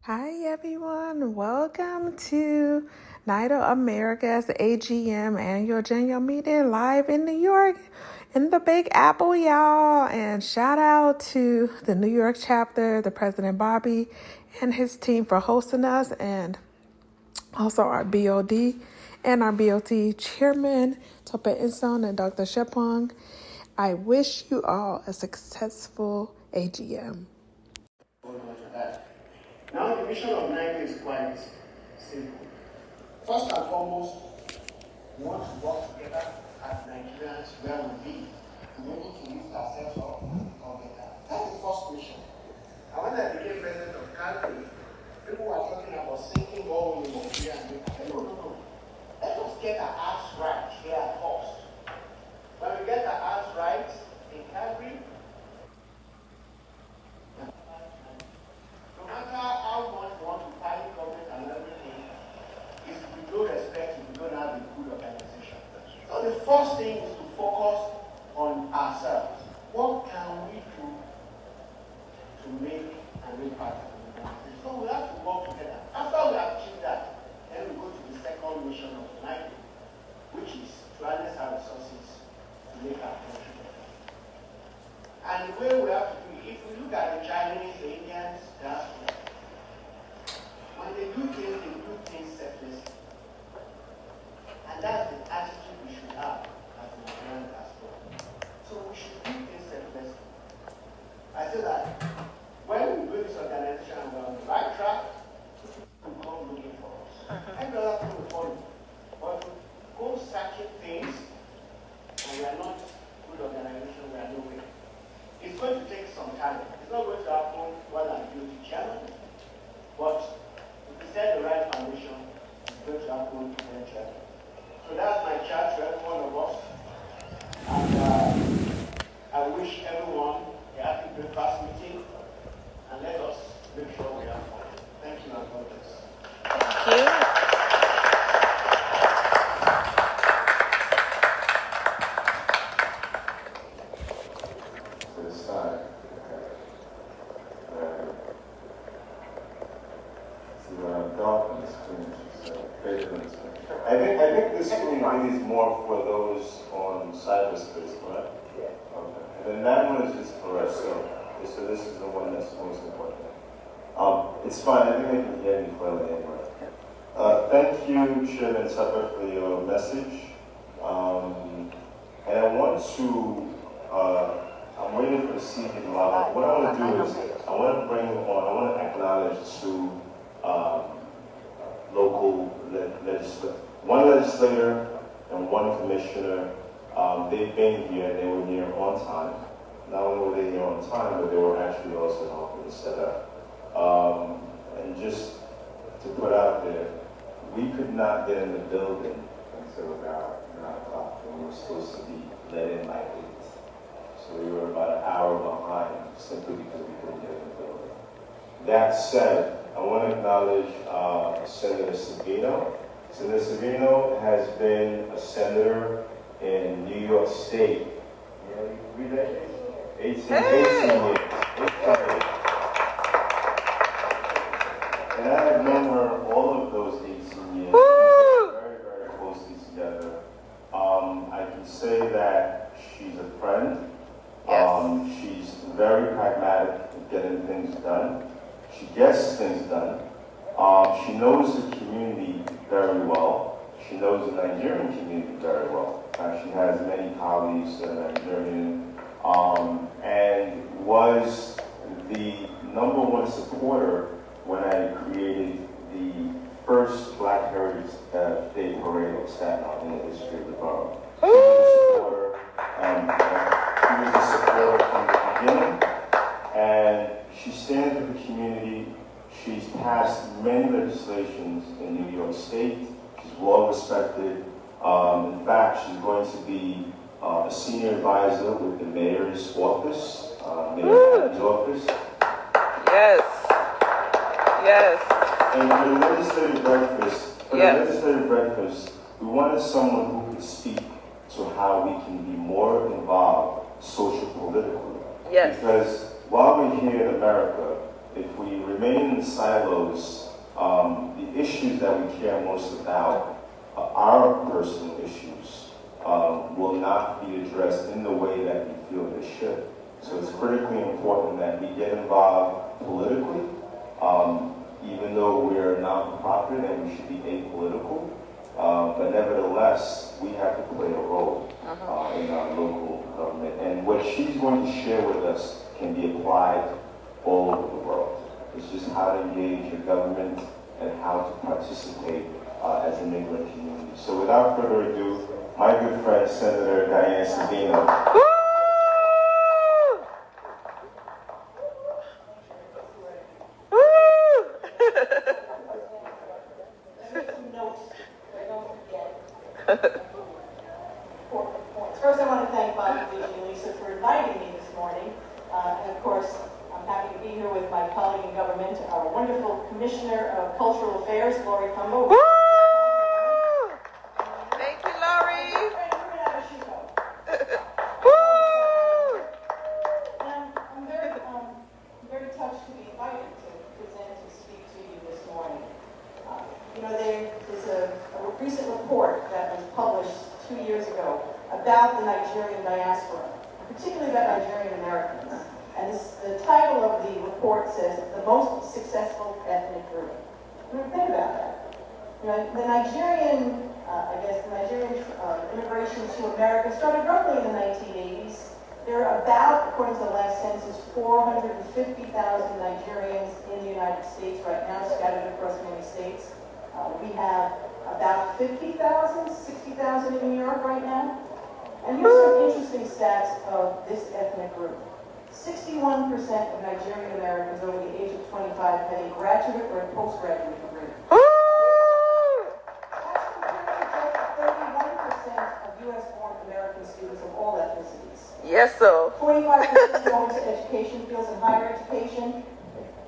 Hi everyone, welcome to NIDO America's AGM Annual General Meeting live in New York in the Big Apple, y'all. And shout out to the New York chapter, the President Bobby and his team for hosting us, and also our BOD and our BOT Chairman, Tope Inson and Dr. Shepong. I wish you all a successful AGM. Now the mission of NIDO is quite simple. First and foremost, we want to work together as Nigerians where we be, to be able to lift ourselves up and become better. That's the first mission. And when I became president of the country, people were talking about sinking all in Nigeria and I said, no. Let us get our hearts right here first. When we get our hearts right in Calgary, no matter how much we want to fight government and everything, if we don't respect it, we don't have a good organization. So the first thing is to focus on ourselves. What can we do to make an impact on the organization? So we have to work together. After we have achieved that, then we go to the second mission of NIDO, which is to harness our resources to make our country better. And the way we have to do it, if we look at the Chinese, the Indians, diaspora, when they do things selflessly. And that's the attitude we should have as a Nigerian diaspora. So we should do things selflessly. I say that when we build this organization and we're on the right track, people will come looking for us. Every other thing will follow. But if we go searching things and we are not a good organization, we are nowhere. It's going to take some time. It's not going to happen while I'm beauty chairman, but if we set the right foundation, it's going to happen eventually. So that's my charge to every one of us. And I wish everyone a happy breakfast meeting, and let us make sure we have fun. Thank you, and God bless. Thank you. I think this screen really is more for those on cyberspace, correct? Yeah. Okay. And then that one is just for us, so this is the one that's most important. It's fine, I think I can hear you clearly anyway. Thank you, Chairman Tupper, for your message. And I want to, I'm waiting for the CP model. What I want to do is, I want to acknowledge two local legislators. One legislator and one commissioner. They've been here and they were here on time. Not only were they here on time, but they were actually also helping to set up. And just to put out there, we could not get in the building until about 9 o'clock when we were supposed to be let in by 8. So we were about an hour behind simply because we couldn't get in the building. That said, I want to acknowledge Senator Savino. Senator Savino has been a senator in New York State. Nearly 3 decades? 18 years. And I have known her all of those 18 years. Very, very closely together. I can say that she's a friend. Yes. She's very pragmatic in getting things done. She gets things done. She knows the community very well. She knows the Nigerian community very well. She has many colleagues that are Nigerian, and was the #1 supporter when I created the first Black Heritage Day Parade of Staten Island in the history of the borough. She was a supporter from the beginning, and she stands with the community. She's passed many legislations in New York State. She's well respected. In fact, she's going to be a senior advisor with the mayor's office, Mayor's office. Yes. Yes. And for the legislative breakfast, we wanted someone who could speak to how we can be more involved social politically. Yes. Because while we're here in America, if we remain in silos, the issues that we care most about, our personal issues, will not be addressed in the way that we feel they should. So it's critically important that we get involved politically, even though we're a non-profit and we should be apolitical. But nevertheless, we have to play a role in our local government. And what she's going to share with us can be applied all over the world. It's just how to engage your government and how to participate as an immigrant community. So without further ado, my good friend, Senator Diane Savino. First, I want to thank Bobby and Lisa for inviting me this morning. And of course, I'm happy to be here with my colleague in government, our wonderful Commissioner of Cultural Affairs, Lori Cumbo. Thank you, Lori. I'm very touched to be invited to present and speak to you this morning. There is a recent report that was published 2 years ago about the Nigerian diaspora, particularly about Nigerian Americans. And the title of the report says, "The Most Successful Ethnic Group." Think about that. The Nigerian, immigration to America started roughly in the 1980s. There are about, according to the last census, 450,000 Nigerians in the United States right now, scattered across many states. We have about 50,000, 60,000 in New York right now. And here's some interesting stats of this ethnic group. 61% of Nigerian Americans over the age of 25 had a graduate or a postgraduate degree. That's compared to just 31% of U.S.-born American students of all ethnicities. Yes, sir. 45% go into education fields and higher education.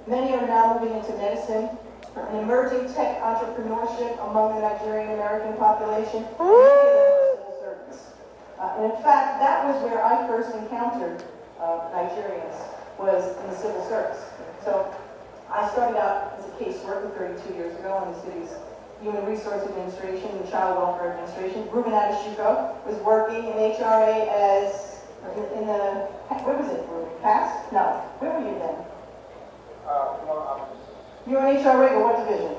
Many are now moving into medicine. An emerging tech entrepreneurship among the Nigerian American population. And many of them are civil servants. And in fact, that was where I first encountered Nigerians, was in the civil service. So I started out as a caseworker 32 years ago in the city's Human Resource Administration and Child Welfare Administration. Ruben Adeshuko was working in HRA as, where was it, Ruben? Past? No. Where were you then? You were in HRA, but what division?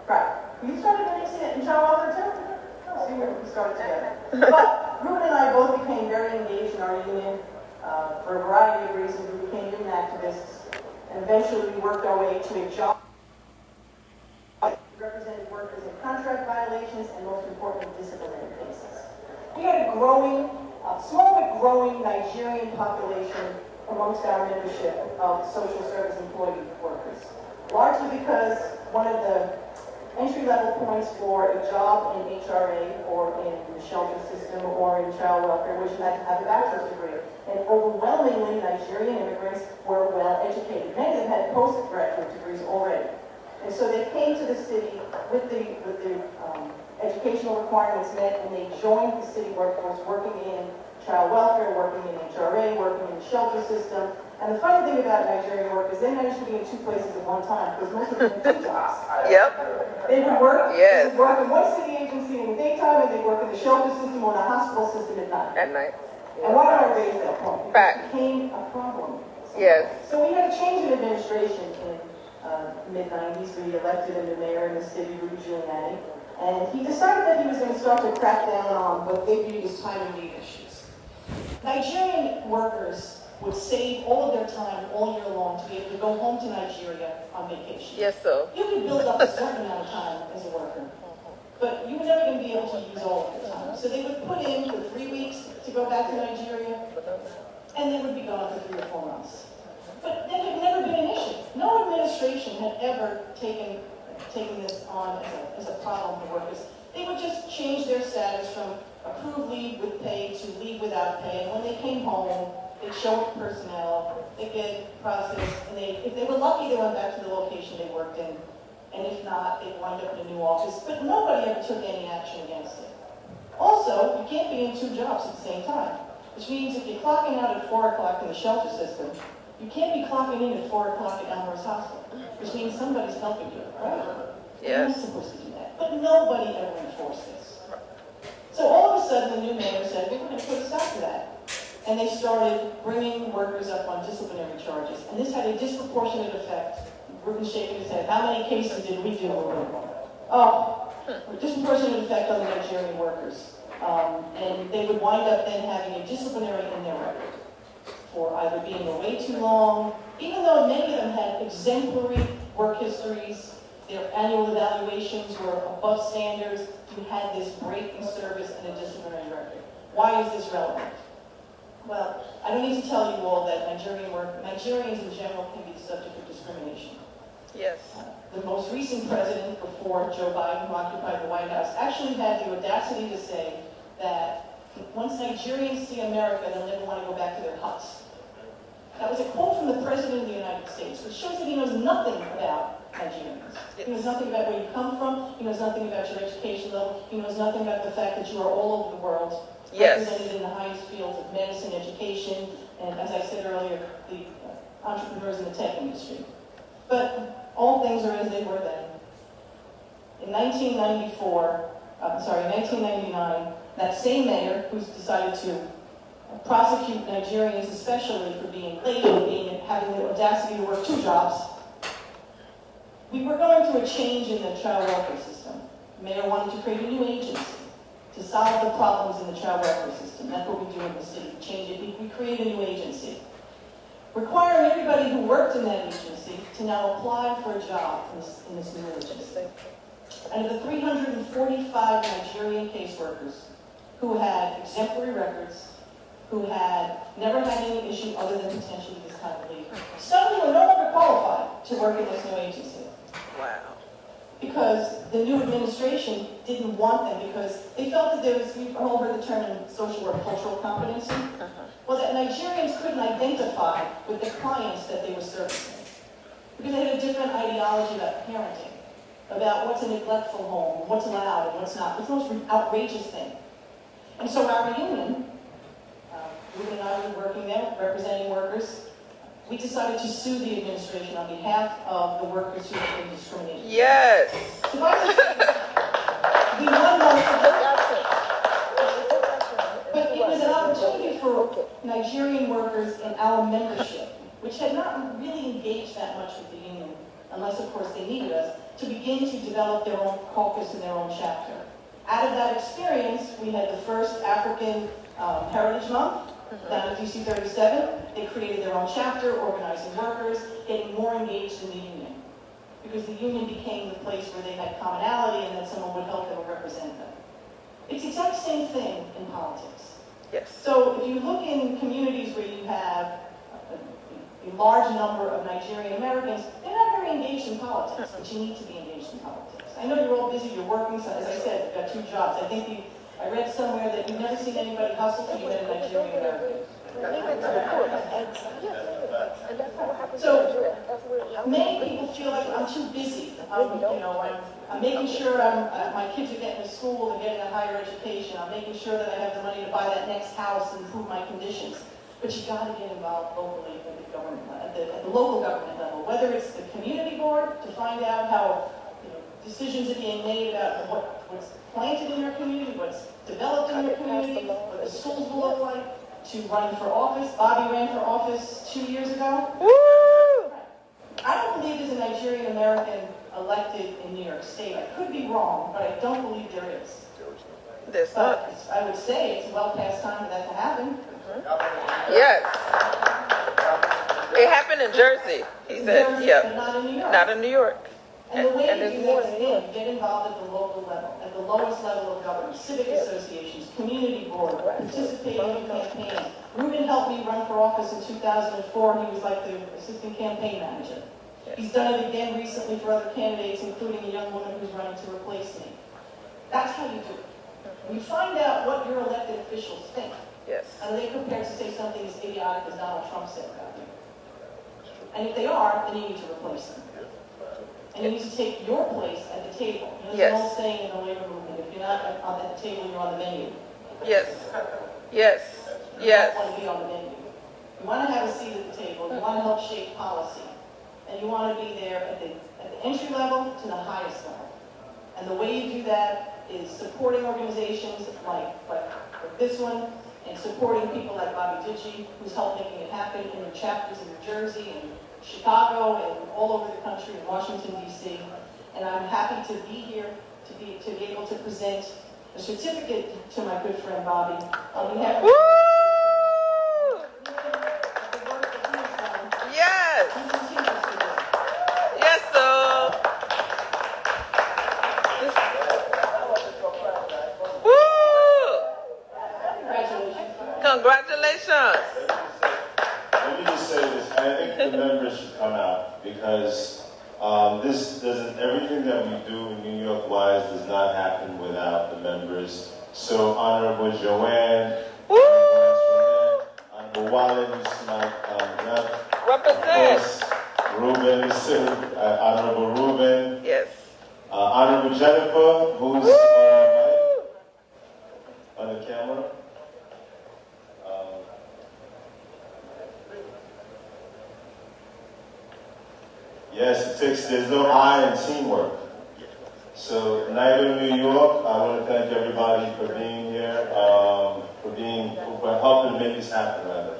Right. You started in Child Welfare too? See where we started together. But Ruben and I both became very engaged in our union for a variety of reasons. We became union activists, and eventually we worked our way to a job that represented workers in contract violations and, most importantly, disciplinary cases. We had a growing, small but growing Nigerian population amongst our membership of social service employee workers, largely because one of the entry-level points for a job in HRA or in the shelter system or in child welfare was you had to have a bachelor's degree. And overwhelmingly, Nigerian immigrants were well educated. Many of them had postgraduate degrees already. And so they came to the city with the educational requirements met, and they joined the city workforce, working in child welfare, working in HRA, working in the shelter system. And the funny thing about Nigerian workers, they managed to be in two places at one time, because most of them had two jobs. Yep. They would work, Yes. they would work in one city agency in the daytime, and they'd work in the shelter system or the hospital system at night. At night. And why did I raise that point? Fact. It became a problem. Yes. So we had a change in administration in mid-90s. We elected a new mayor in the city, Rudy Giuliani. And he decided that he was going to start to crack down on what they viewed as time and need issues. Nigerian workers would save all of their time all year long to be able to go home to Nigeria on vacation. Yes, sir. You could build up a certain amount of time as a worker, but you were never going to be able to use all of the time. So they would put in for 3 weeks to go back to Nigeria, and they would be gone for 3 or 4 months. But that had never been an issue. No administration had ever taken this on as a problem for workers. They would just change their status from approved leave with pay to leave without pay. And when they came home, they'd show up personnel, they'd get processed, and if they were lucky, they went back to the location they worked in. And if not, they'd wind up in a new office. But nobody ever took any action against it. Also, you can't be in 2 jobs at the same time. which means if you're clocking out at 4 o'clock in the shelter system, you can't be clocking in at 4 o'clock at Elmhurst Hospital, which means somebody's helping you, right? Yes. You're not supposed to do that. But nobody ever enforced this. So all of a sudden, the new mayor said, we're going to put a stop to that. And they started bringing workers up on disciplinary charges. And this had a disproportionate effect. Ruben's shaking his head. How many cases did we do? Oh, a disproportionate effect on the Nigerian workers. And they would wind up then having a disciplinary in their record for either being away too long, even though many of them had exemplary work histories, their annual evaluations were above standards, you had this break in service and a disciplinary record. Why is this relevant? Well, I don't need to tell you all that Nigerians in general can be the subject of discrimination. Yes. The most recent president before Joe Biden, who occupied the White House, actually had the audacity to say that once Nigerians see America, they'll never want to go back to their huts. That was a quote from the President of the United States, which shows that he knows nothing about Nigerians. He knows nothing about where you come from. He knows nothing about your education level. He knows nothing about the fact that you are all over the world, represented in the highest fields of medicine, education, and as I said earlier, the entrepreneurs in the tech industry. But all things are as they were then. In 1999, that same mayor who's decided to prosecute Nigerians especially for being late and having the audacity to work 2 jobs, we were going through a change in the child welfare system. The mayor wanted to create a new agency to solve the problems in the child welfare system. That's what we do in the city, change it. We create a new agency, requiring everybody who worked in that agency to now apply for a job in this new agency. And of the 345 Nigerian caseworkers who had exemplary records, who had never had any issue other than potentially this kind of leave, suddenly were no longer qualified to work in this new agency. Wow. Because the new administration didn't want them, because they felt that there was, we've all heard the term in social work, cultural competency. Well, that Nigerians couldn't identify with the clients that they were servicing. Because they had a different ideology about parenting, about what's a neglectful home, what's allowed and what's not. It's the most outrageous thing. And so our reunion, Ruben and I were working there, representing workers. We decided to sue the administration on behalf of the workers who had been discriminated. Yes. So I would say, we won most of it. But it was an opportunity for Nigerian workers in our membership, which had not really engaged that much with the union, unless of course they needed us, to begin to develop their own caucus and their own chapter. Out of that experience, we had the first African Heritage Month, down at DC 37, they created their own chapter, organizing workers, getting more engaged in the union. Because the union became the place where they had commonality and that someone would help them or represent them. It's the exact same thing in politics. Yes. So if you look in communities where you have a large number of Nigerian Americans, they're not very engaged in politics, but you need to be engaged in politics. I know you're all busy, you're working, so as I said, you've got 2 jobs. I read somewhere that you've never seen anybody hustle till you met a Nigerian American. So many people feel like I'm too busy. I'm making sure my kids are getting to school and getting a higher education. I'm making sure that I have the money to buy that next house and improve my conditions. But you got to get involved locally at the government, at the local government level. Whether it's the community board to find out how decisions are being made about what's planted in your community, what's developed in your community, what the schools will look like, to running for office. Bobby ran for office 2 years ago. Woo! I don't believe there's a Nigerian American elected in New York State. I could be wrong, but I don't believe there is. There's not. I would say it's well past time for that to happen. Yes. It happened in Jersey. He said, Jersey, yeah. but not in New York. Not in New York. And the way and to there's do more that is, in New York. again, get involved at the local level, at the lowest level of government, civic associations, community board, participate in campaigns. Ruben helped me run for office in 2004. He was like the assistant campaign manager. He's done it again recently for other candidates, including a young woman who's running to replace me. That's how you do it. When you find out what your elected officials think, Yes. and they prepared to say something as idiotic as Donald Trump said about you. And if they are, then you need to replace them. And you need to take your place at the table. There's an old saying in the labor movement, if you're not at the table, you're on the menu. Yes. Yes. You don't want to be on the menu. You want to have a seat at the table. You want to help shape policy. And you want to be there at the entry level to the highest level. And the way you do that is supporting organizations like this one, and supporting people like Bobby Ditchie, who's helped making it happen in the chapters in New Jersey and Chicago and all over the country and Washington, D.C. And I'm happy to be here to be able to present a certificate to my good friend Bobby on behalf of the work that he has done. Yes. He continues to do. Yes, sir. Woo! Congratulations. Congratulations. Let me just say this. I think the members should come out because this doesn't. Everything that we do in New York wise does not happen without the members. So Honorable Joanne, Honorable Wallen, who's my rep. Represent. Of course, Ruben, Honorable Ruben. Yes. Honorable Jennifer, who's on the camera. Yes, there's no I in teamwork. So, NIDO New York, I want to thank everybody for being here, for helping make this happen, rather.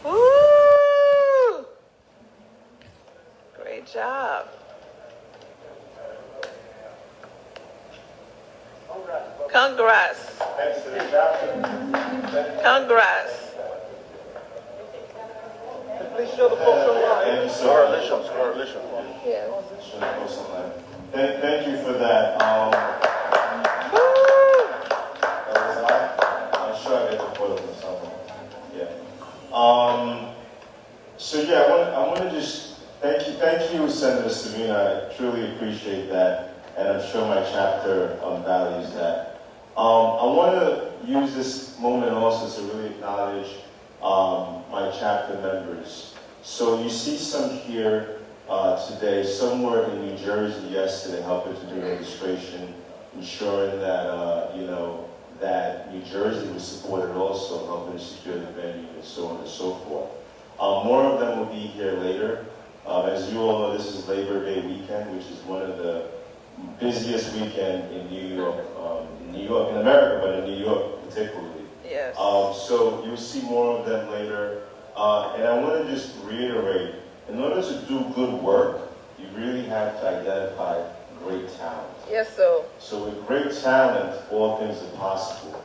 Woo! Great job. Congrats. Thanks to the chapter. Congrats. Please show the folks online. Thank you so much. Correlation. Yes. Should I post online? Thank you for that. I'm sure I get the photo from someone. Yeah. So yeah, I want to just thank you, Senator Savina. I truly appreciate that, and I'm sure my chapter values that. I want to use this moment also to really acknowledge my chapter members. So you see some here today, somewhere in New Jersey yesterday, helping to do registration, ensuring that that New Jersey was supported also, helping to secure the venue and so on and so forth. More of them will be here later. As you all know, this is Labor Day weekend, which is one of the busiest weekend in New York, in America, but in New York particularly. Yes. So you'll see more of them later. And I want to just reiterate, in order to do good work, you really have to identify great talent. Yes, so. So with great talent, all things are possible.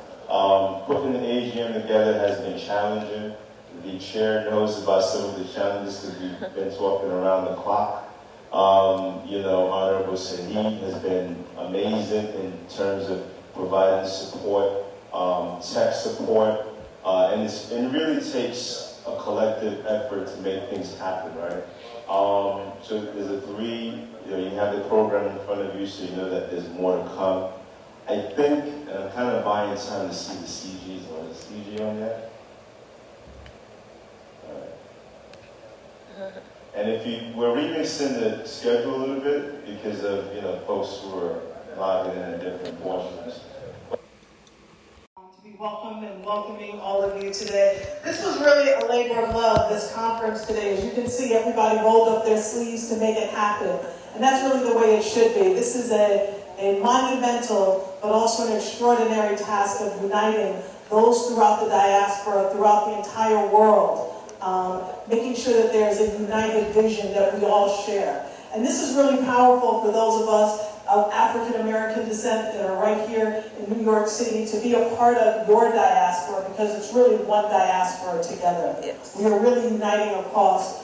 Putting the AGM together has been challenging. The chair knows about some of the challenges because we've been talking around the clock. Honorable Saheed has been amazing in terms of providing support, tech support, and it really takes a collective effort to make things happen, right? So there's you have the program in front of you, so you know that there's more to come. I think, and I'm kind of buying time to see the CGs. Is the CG on yet? All right. And we're remixing the schedule a little bit because of, folks who are logging in different portions. To be welcome and welcoming all of you today. This was really a labor of love, this conference today. As you can see, everybody rolled up their sleeves to make it happen. And that's really the way it should be. This is a monumental, but also an extraordinary task of uniting those throughout the diaspora, throughout the entire world. Making sure that there's a united vision that we all share. And this is really powerful for those of us of African American descent that are right here in New York City to be a part of your diaspora, because it's really one diaspora together. Yes. We are really uniting across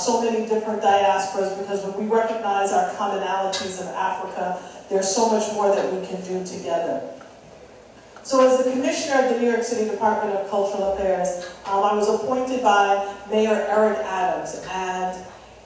so many different diasporas, because when we recognize our commonalities of Africa, there's so much more that we can do together. So as the Commissioner of the New York City Department of Cultural Affairs, I was appointed by Mayor Eric Adams, and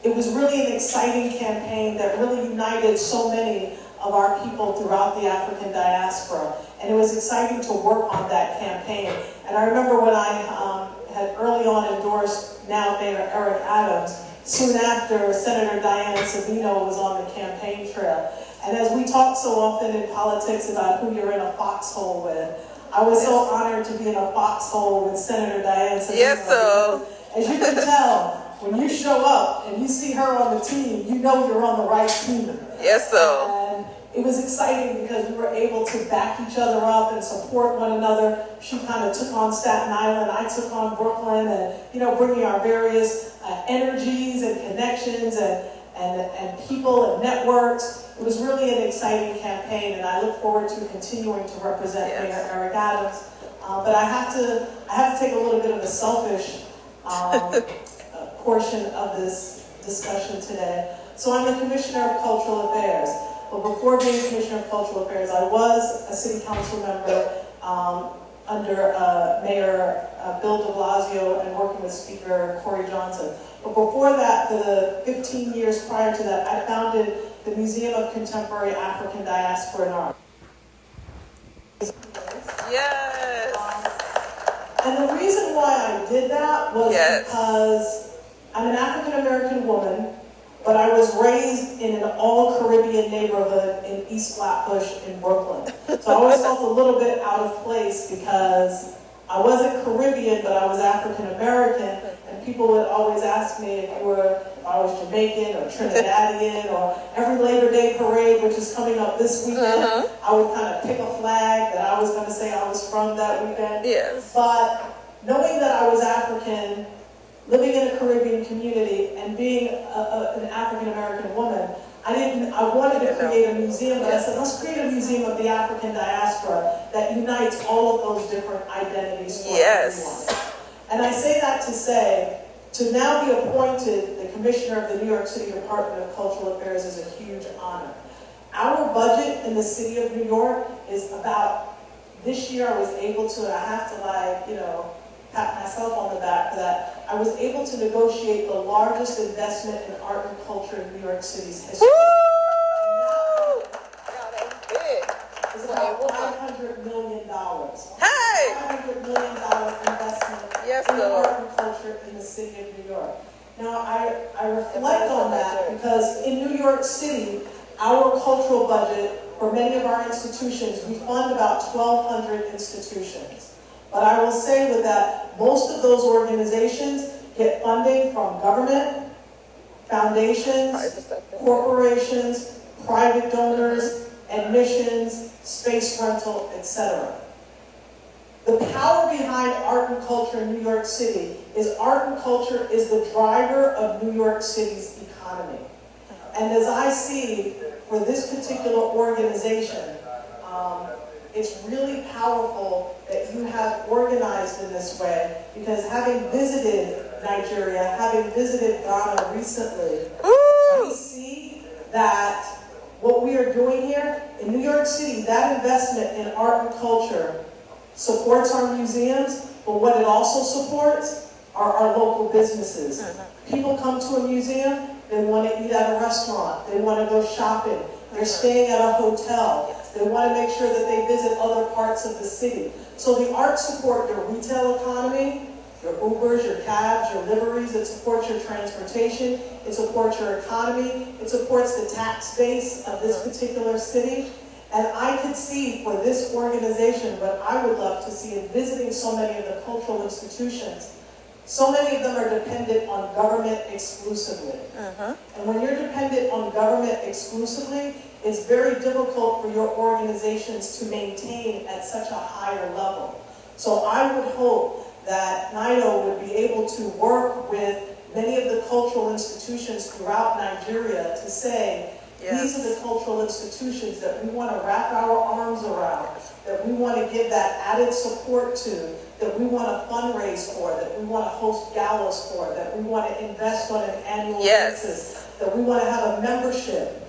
it was really an exciting campaign that really united so many of our people throughout the African diaspora. And it was exciting to work on that campaign. And I remember when I had early on endorsed now Mayor Eric Adams, soon after Senator Diana Savino was on the campaign trail. And as we talk so often in politics about who you're in a foxhole with, I was so honored to be in a foxhole with Senator Diane. Yes, sir. As you can tell, when you show up and you see her on the team, you know you're on the right team. Yes, sir. And it was exciting because we were able to back each other up and support one another. She kind of took on Staten Island, I took on Brooklyn, and bringing our various energies and connections and people and networks. It was really an exciting campaign, and I look forward to continuing to represent Mayor Eric Adams. But I have to take a little bit of a selfish portion of this discussion today. So I'm the Commissioner of Cultural Affairs. But before being Commissioner of Cultural Affairs, I was a city council member under Mayor Bill de Blasio and working with Speaker Corey Johnson. But before that, for the 15 years prior to that, I founded the Museum of Contemporary African Diaspora and Art. Yes. And the reason why I did that was because I'm an African American woman, but I was raised in an all-Caribbean neighborhood in East Flatbush in Brooklyn. So I always felt a little bit out of place because I wasn't Caribbean, but I was African American, and people would always ask me if I was Jamaican or Trinidadian, or every Labor Day parade, which is coming up this weekend, I would kind of pick a flag that I was going to say I was from that weekend. Yes. But knowing that I was African, living in a Caribbean community, and being an African American woman, I wanted to create a museum, but I said, let's create a museum of the African diaspora that unites all of those different identities for everyone. And I say that to say, to now be appointed the Commissioner of the New York City Department of Cultural Affairs is a huge honor. Our budget in the city of New York is about, this year I was able to, I have to pat myself on the back for that, I was able to negotiate the largest investment in art and culture in New York City's history. It's about $500 million. Hey! $500 million investment in art and culture in the city of New York. Now, I reflect on that because in New York City, our cultural budget for many of our institutions, we fund about 1,200 institutions. But I will say with that, most of those organizations get funding from government, foundations, corporations, private donors, admissions, space rental, etc. The power behind art and culture in New York City is art and culture is the driver of New York City's economy. And as I see for this particular organization, it's really powerful that you have organized in this way, because having visited Nigeria, having visited Ghana recently, we see that what we are doing here in New York City, that investment in art and culture supports our museums, but what it also supports are our local businesses. People come to a museum, they want to eat at a restaurant, they want to go shopping, they're staying at a hotel, they want to make sure that they visit other parts of the city. So the arts support your retail economy, your Ubers, your cabs, your liveries, it supports your transportation, it supports your economy, it supports the tax base of this particular city. And I could see for this organization what I would love to see in visiting so many of the cultural institutions. So many of them are dependent on government exclusively. And when you're dependent on government exclusively, it's very difficult for your organizations to maintain at such a higher level. So I would hope that NIDO would be able to work with many of the cultural institutions throughout Nigeria to say, these are the cultural institutions that we want to wrap our arms around, that we want to give that added support to, that we want to fundraise for, that we want to host galas for, that we want to invest on an annual basis, that we want to have a membership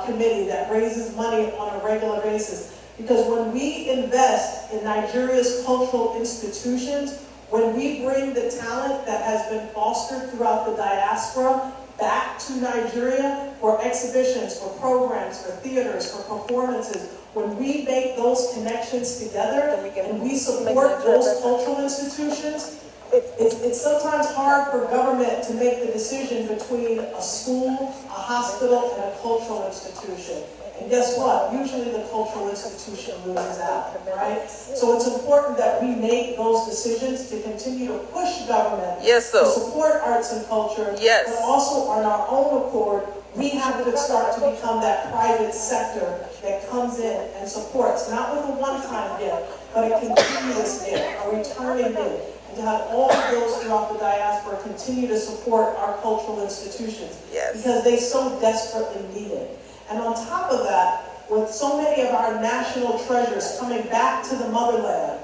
committee that raises money on a regular basis. Because when we invest in Nigeria's cultural institutions, when we bring the talent that has been fostered throughout the diaspora back to Nigeria for exhibitions, for programs, for theaters, for performances, when we make those connections together and we support those cultural institutions, it's sometimes hard for government to make the decision between a school, a hospital, and a cultural institution. And guess what? Usually the cultural institution loses out, right? So it's important that we make those decisions to continue to push government to support arts and culture, but also on our own accord, we have to start to become that private sector that comes in and supports, not with a one-time gift, but a continuous gift, a returning gift, and to have all of those throughout the diaspora continue to support our cultural institutions because they so desperately need it. And on top of that, with so many of our national treasures coming back to the motherland,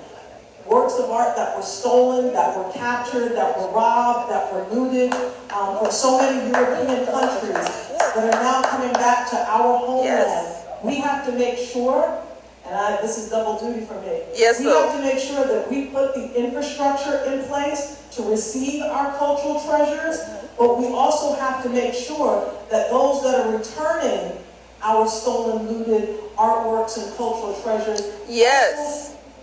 works of art that were stolen, that were captured, that were robbed, that were looted from so many European countries that are now coming back to our homeland, we have to make sure, and this is double duty for me, we have to make sure that we put the infrastructure in place to receive our cultural treasures, but we also have to make sure that those that are returning our stolen, looted artworks and cultural treasures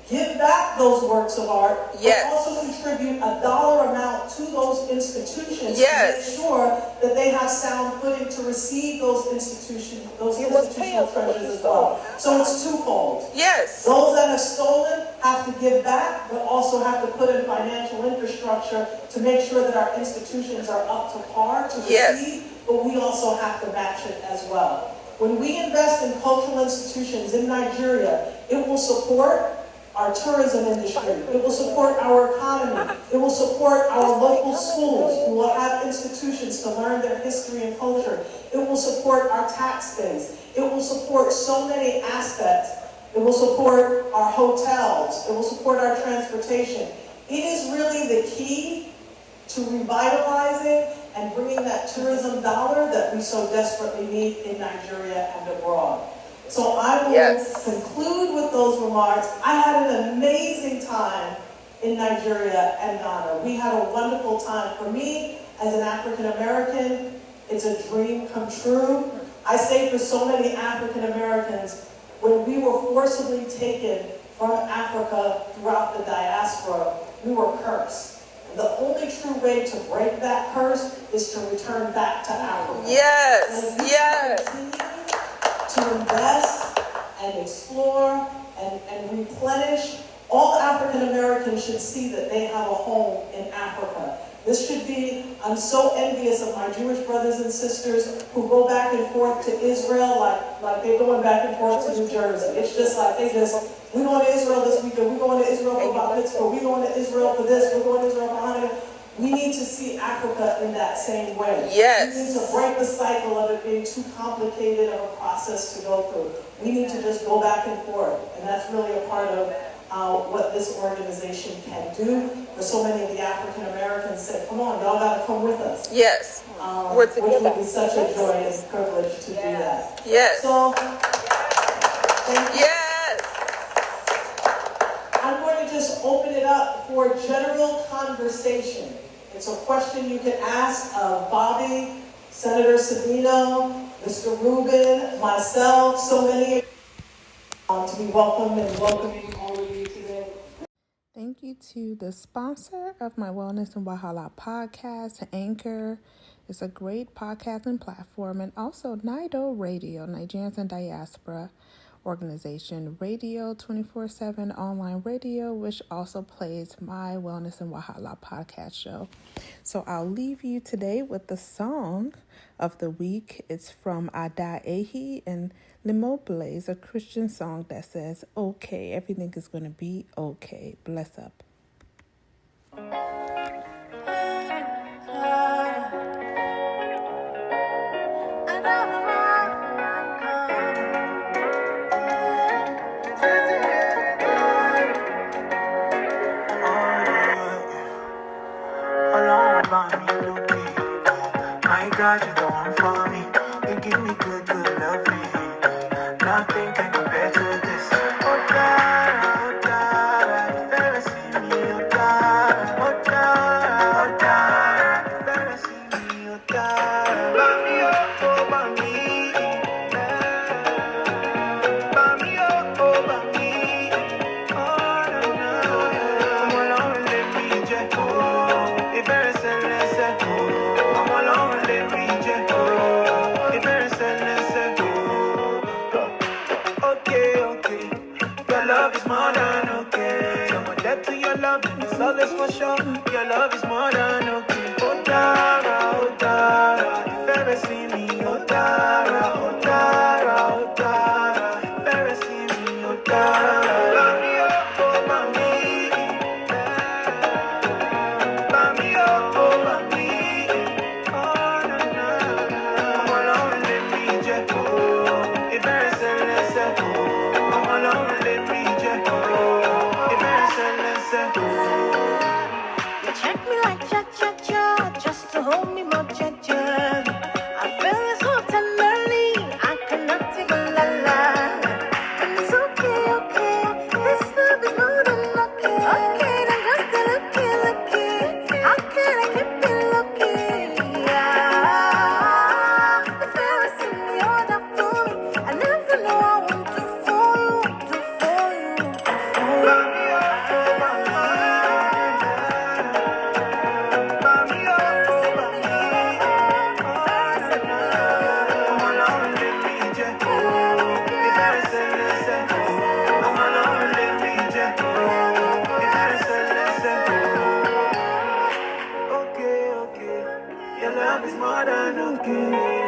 give back those works of art, but also contribute a dollar amount to those institutions to make sure that they have sound footing to receive those institutional treasures as well. So it's twofold. Those that have stolen have to give back, but also have to put in financial infrastructure to make sure that our institutions are up to par to receive, but we also have to match it as well. When we invest in cultural institutions in Nigeria, it will support our tourism industry. It will support our economy. It will support our local schools who will have institutions to learn their history and culture. It will support our tax base. It will support so many aspects. It will support our hotels. It will support our transportation. It is really the key to revitalizing and bringing that tourism dollar that we so desperately need in Nigeria and abroad. So I will conclude with those remarks. I had an amazing time in Nigeria and Ghana. We had a wonderful time. For me, as an African American, it's a dream come true. I say for so many African Americans, when we were forcibly taken from Africa throughout the diaspora, we were cursed. The only true way to break that curse is to return back to Africa. Continue to invest and explore and replenish. All African Americans should see that they have a home in Africa. This should be, I'm so envious of my Jewish brothers and sisters who go back and forth to Israel like they're going back and forth to New Jersey. It's just like we're going to Israel this weekend, we're going to Israel for Bar Mitzvah, we're going to Israel for this, we're going to Israel for Hanukkah. We need to see Africa in that same way. We need to break the cycle of it being too complicated of a process to go through. We need to just go back and forth. And that's really a part of what this organization can do. For so many of the African Americans said, come on, y'all got to come with us. Which would be such a joy and privilege to do that. So, thank you. I'm going to just open it up for general conversation. It's a question you can ask of Bobby, Senator Savino, Mr. Rubin, myself, so many to be welcome and welcoming all of you today. Thank you to the sponsor of my Wellness and Wahala podcast, Anchor. It's a great podcasting platform, and also NIDO Radio, Nigerians and Diaspora organization, radio 24/7 online radio, which also plays my Wellness and Wahala podcast show. So I'll leave you today with the song of the week. It's from Ada Ehi and Limobile. It's a Christian song that says, okay, everything is going to be okay. Bless up. My God, you're the one for me. You give me good, good loving. Nothing can compare to this. Oh God, you better see me, oh God. Oh God, you better see me, oh God. Bami, oh, bami. Bami, oh, bami. Oh, no, no. Come along, let me jet. Oh, you better say, let's say. Come along, let me jet. is for sure. Your love is more than okay. Oh Dara, oh Dara, if ever see me, oh Dara, oh Dara, oh Dara, if ever see me, oh Dara. Mami, oh mami, mami, oh mami, oh na na na. I'm alone, let me jet. Oh, if ever say let's say. I'm alone, let me jet. Oh, if ever say let's say. You check me like cha-cha-cha, just to hold me more cha-cha. I feel it's hot and early, I cannot take a la-la. And it's okay, okay, this love is more than okay. Okay, then just a looky. How can I keep it lucky? Yeah, if ever see me, you're not for me. I never know I want to for you, to for you, to for you. Okay, your love is more than okay.